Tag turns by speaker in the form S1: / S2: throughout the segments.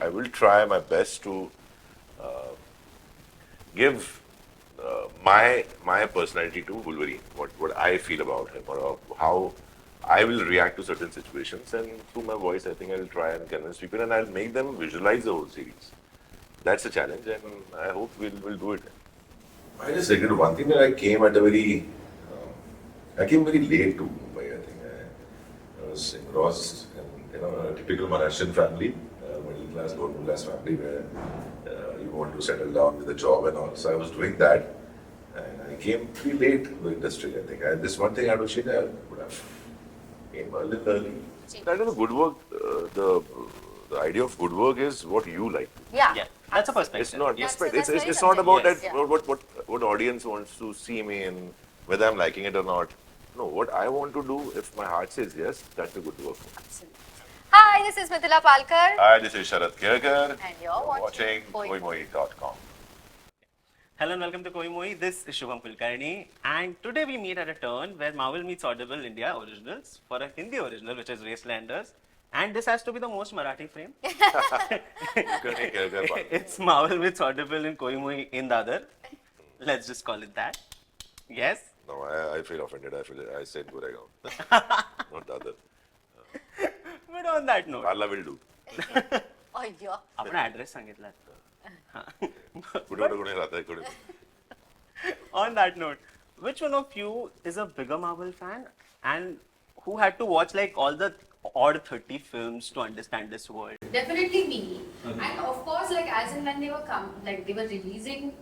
S1: I will try my best to uh, give my personality to Wolverine. What I feel about him, or how I will react to certain situations, and through my voice, I think I will try and convince people, and I'll make them visualize the whole series. That's a challenge, and I hope we'll do it. I just regret one thing that I came very late to Mumbai. I think I was engrossed in a typical Maharashtrian family, middle class, lower middle class family where you want to settle down with a job and all. So I was doing that, and I came pretty late to the industry. I think this one thing I would change. I would have came a little early. That is a good work. The idea of good work is what you like.
S2: Yeah, that's a perspective.
S1: It's not
S2: Yes.
S1: it's not about
S2: Yes.
S1: that what audience wants to see me and whether I'm liking it or not. No, what I want to do, if my heart says yes, that's a good work.
S2: Absolutely. Hi, this is Mithila Palkar.
S1: Hi, this is Sharad Kelkar.
S2: And you're watching
S1: Koimoi.com.
S3: Hello and welcome to Koimoi. This is Shubham Kulkarni, and today we meet at a turn where Marvel meets Audible India originals for a Hindi original, which is Wastelanders. And this has to be the most Marathi frame. It's Marvel meets Audible in Koimoi in Dadar. Let's just call it that. Yes?
S1: No, I feel offended. I said Goregaon. Not the other.
S3: But on that note,
S1: Allah will do.
S2: अय्यो.
S3: आपण address सांगितला.
S1: कुठे राहताय कुठे?
S3: On that note, which one of you is a bigger Marvel fan and who had to watch like all the odd 30 films to understand this world?
S4: Definitely me. And of course, like as and when they were releasing,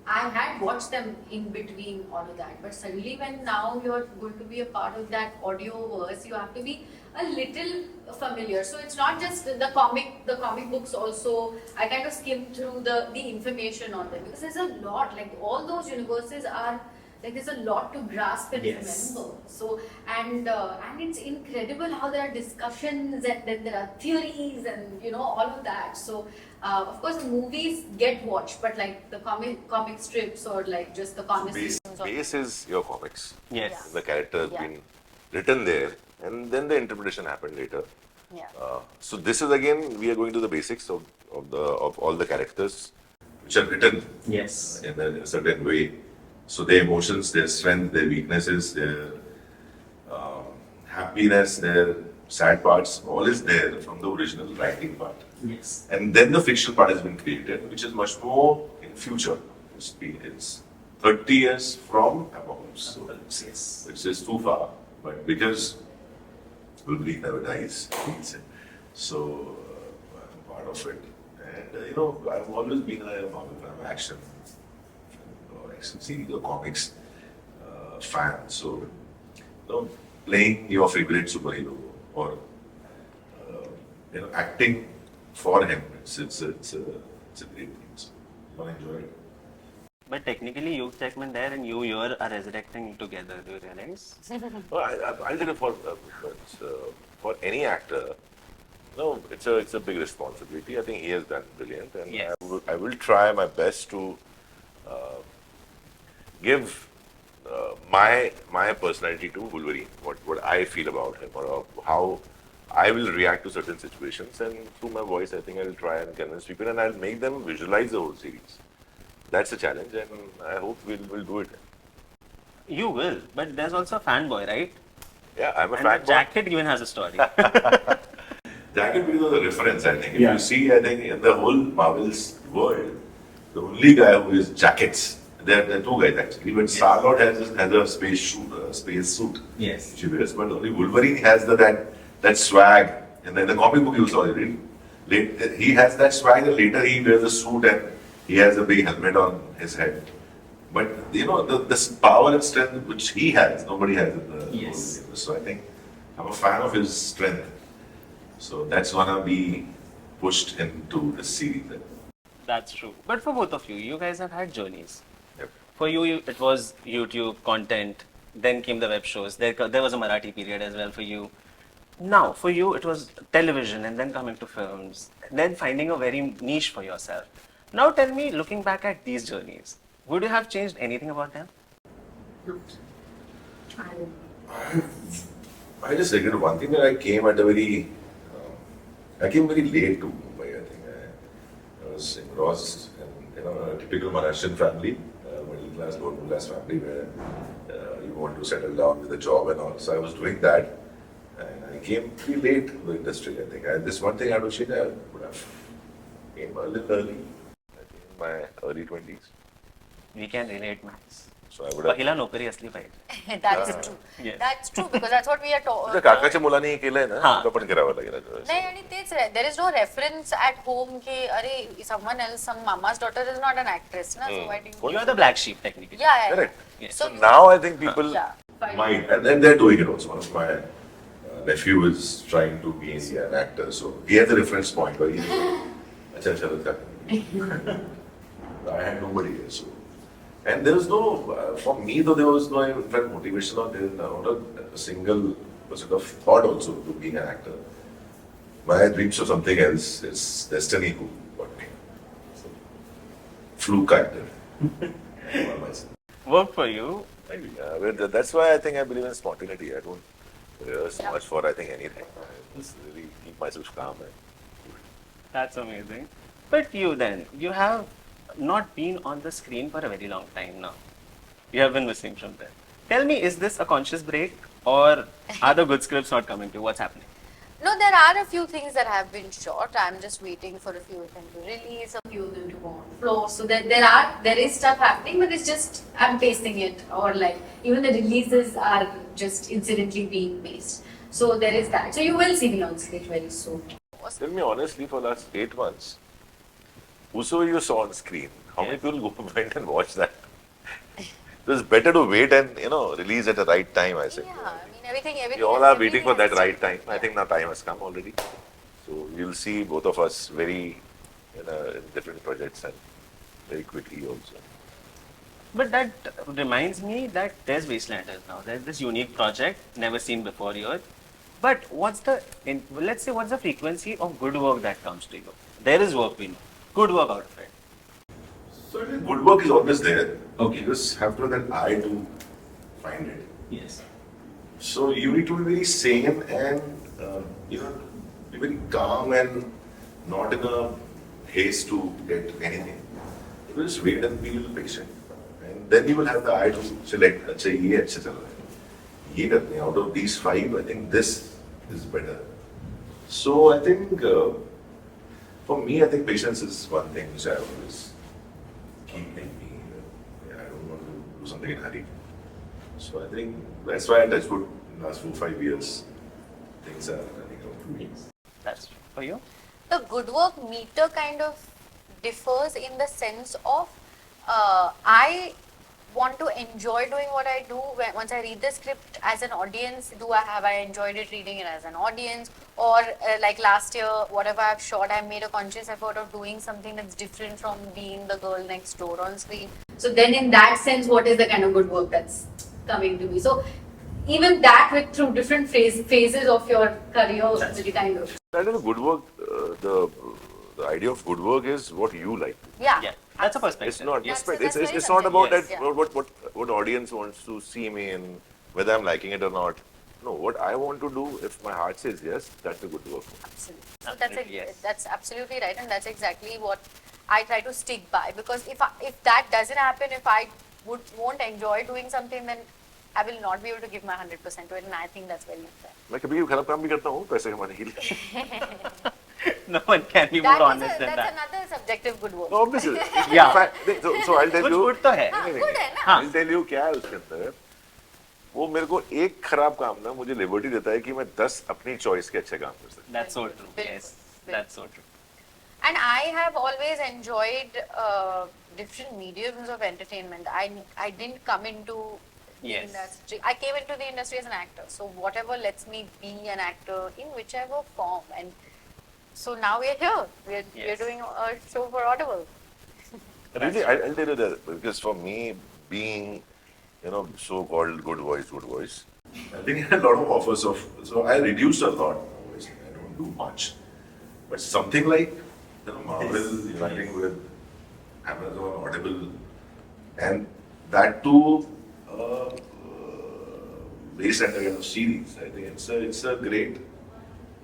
S4: I had watched them in between all of that. But suddenly when now you're going to be a part of that audio verse, you have to be a little familiar. So it's not just the comic books also. I kind of skimmed through the information on them because there's a lot, like all those universes are like there's a lot to grasp and remember. So and it's incredible how there are discussions and then there are theories and all of that. So of course movies get watched, but like the comic strips or like just the conversations.
S1: Base is your comics.
S3: Yes.
S1: The character has been written there, and then the interpretation happened later.
S2: Yeah.
S1: So this is again we are going to the basics of all the characters which are written
S3: Yes.
S1: in a certain way. So their emotions, their strength, their weaknesses, their happiness, their sad parts, all is there from the original writing part.
S3: Yes.
S1: And then the fictional part has been created, which is much more in future. It's 30 years from Apocalypse, so
S3: Yes.
S1: which is too far. But because Wolverine never dies, so I'm part of it. And I've always been a Marvel fan, action see the comics fan. So, playing your favorite superhero or acting for him, it's a great thing. So, I enjoy it.
S3: But technically, Hugh Jackman there and you here are resurrecting together. Do you realize?
S1: Well, I did it for any actor. No, it's a big responsibility. I think he has done brilliant, and
S3: Yes.
S1: I will try my best to give my personality to Wolverine. What I feel about him, or how I will react to certain situations, and through my voice, I think I will try and convince people, and I'll make them visualize the whole series. That's a challenge, and I hope we'll do it.
S3: You will, but there's also a fanboy, right?
S1: Yeah, I'm a
S3: And
S1: fan.
S3: the jacket even has a story.
S1: Jacket because of the reference, I think. If you see, I think in the whole Marvel's world, the only guy who is jackets, there are two guys actually. But Star-Lord has a space suit.
S3: Yes.
S1: Which he wears, but only Wolverine has that swag. And then the comic book you saw, he has that swag, and later he wears a suit and he has a big helmet on his head. But the power and strength which he has, nobody has in the whole universe. So I think I'm a fan of his strength. So that's gonna be pushed into the series.
S3: That's true. But for both of you, you guys have had journeys.
S1: Yep.
S3: For you, it was YouTube content, then came the web shows. There was a Marathi period as well for you. Now, for you, it was television and then coming to films, then finding a very niche for yourself. Now tell me, looking back at these journeys, would you have changed anything about them?
S1: I just regret one thing that I came I came very late to Mumbai. I think I was engrossed in a typical Maharashtrian family, middle class, lower middle class family where you want to settle down with a job and all. So I was doing that, and I came pretty late to the industry. I think this one thing I would change. I would have came a little early. I think in my early 20s.
S3: We can relate, Max.
S1: So I would have.
S3: पहिला नोकरी असली पाहिजे.
S2: That's true.
S3: Yes.
S2: That's true because that's what we are
S1: तुझ्या
S2: taught.
S1: काकाच्या मुलांनी हे केलंय ना,
S3: हां.
S1: तुला पण करावं लागेल.
S2: नाही आणि तेच there is no reference at home की अरे someone else, some mama's daughter is not an actress ना, so why do you?
S3: You are the black sheep technically.
S2: Yeah.
S1: Correct.
S3: Yes.
S1: So now I think people
S2: Yeah.
S1: might, and they're doing it also. One of my nephew is trying to be an actor, so he has a reference point. But he, Acha Sharad Kelkar. I had nobody here, so. And there was no, for me though, there was no in fact motivation or there not a single sort of thought also to being an actor. My dreams of something else. It's destiny who got me. So, fluke actor. All myself.
S3: Work for you.
S1: Maybe, but that's why I think I believe in spontaneity. I don't rehearse much for I think anything. I just really keep myself calm and
S3: That's amazing. But you then, you have not been on the screen for a very long time now. You have been missing from there. Tell me, is this a conscious break or are the good scripts not coming to you? What's happening?
S2: No, there are a few things that have been shot. I'm just waiting for a few of them to release, a few of them to go on floor. So there is stuff happening, but it's just I'm pasting it, or like even the releases are just incidentally being based. So there is that. So you will see me on stage very soon.
S1: tell me honestly, for the last 8 months, whoso you saw on screen, how many people went and watched that? It was better to wait and release at the right time. I said.
S2: Yeah, I mean everything.
S1: We all are waiting for that right time. I think now time has come already. So you'll see both of us very in different projects and very quickly also.
S3: But that reminds me that there's Wastelanders now. There's this unique project, never seen before here. But what's the frequency of good work that comes to you? There is work we know. Good work out of it.
S1: So I think good work is always there.
S3: Okay.
S1: You just have to have that eye to find it.
S3: Yes.
S1: So you need to be very sane and be very calm and not in a haste to get anything. You just wait and be a little patient. And then you will have the eye to select, अच्छा ये अच्छा चल रहा है. ये करते हैं. Out of these 5, I think this is better. So I think for me, I think patience is one thing which I always keep in me. I don't want to do something in a hurry. So I think that's why I touch wood in the last 4-5 years. Things are running out for me.
S3: That's for you.
S2: The good work meter kind of differs in the sense of I want to enjoy doing what I do. Once I read the script as an audience, have I enjoyed it reading it as an audience? Or like last year, whatever I've shot, I made a conscious effort of doing something that's different from being the girl next door on screen. So then in that sense, what is the kind of good work that's coming to me? So even that through different phases of your career, really kind of.
S1: I think good work, the idea of good work is what you like.
S2: Yeah.
S3: Yeah. That's a perspective.
S1: It's not
S2: That's
S1: it's
S2: very
S1: not about
S2: subjective,
S1: that
S2: yes.
S1: what audience wants to see me and whether I'm liking it or not. No, what I want to do, if my heart says yes, that's a good work.
S2: Absolutely. So
S3: Absolutely, yes.
S2: that's absolutely right, and that's exactly what I try to stick by. Because if that doesn't happen, if I won't enjoy doing something, then I will not be able to give my 100% to it, and I think that's very unfair.
S1: मैं कभी खराब काम भी करता हूँ पैसे कमाने के लिए.
S3: No one can be more honest than
S2: That's
S3: that.
S2: another subjective good work.
S1: No, obviously.
S3: Yeah.
S1: In fact, so I'll tell
S3: कुछ
S1: you.
S3: good तो है.
S2: हाँ, good है ना?
S1: I'll tell you क्या है उसके अंदर. वो मेरे को एक खराब काम ना मुझे लिबर्टी देता है कि मैं 10 अपनी चॉइस के अच्छे काम कर सकता
S3: That's so true. Yes. That's so true.
S2: And I have always enjoyed different mediums of entertainment. I didn't come into the
S3: Yes.
S2: industry. I came into the industry as an actor. So whatever lets me be an actor in whichever form. And so now we're here. We're
S3: Yes.
S2: doing a show for Audible.
S1: Really, I'll tell you that because for me, being so-called good voice. I think I had a lot of offers so I reduced a lot. Obviously, I don't do much, but something like Marvel uniting with Amazon Audible, and that too, Wastelanders kind of series. I think it's a great,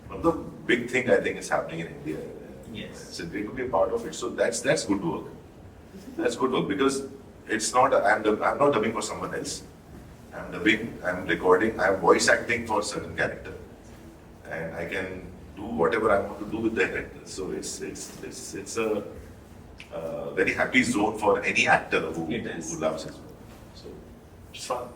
S1: one of the big thing I think is happening in India.
S3: Yes.
S1: It's great to be a part of it. So that's good work. That's good work because it's not. I'm not dubbing for someone else. I'm dubbing. I'm recording. I'm voice acting for certain character, and I can do whatever I want to do with the character. So it's a very happy zone for any actor who loves his work. So it's fun.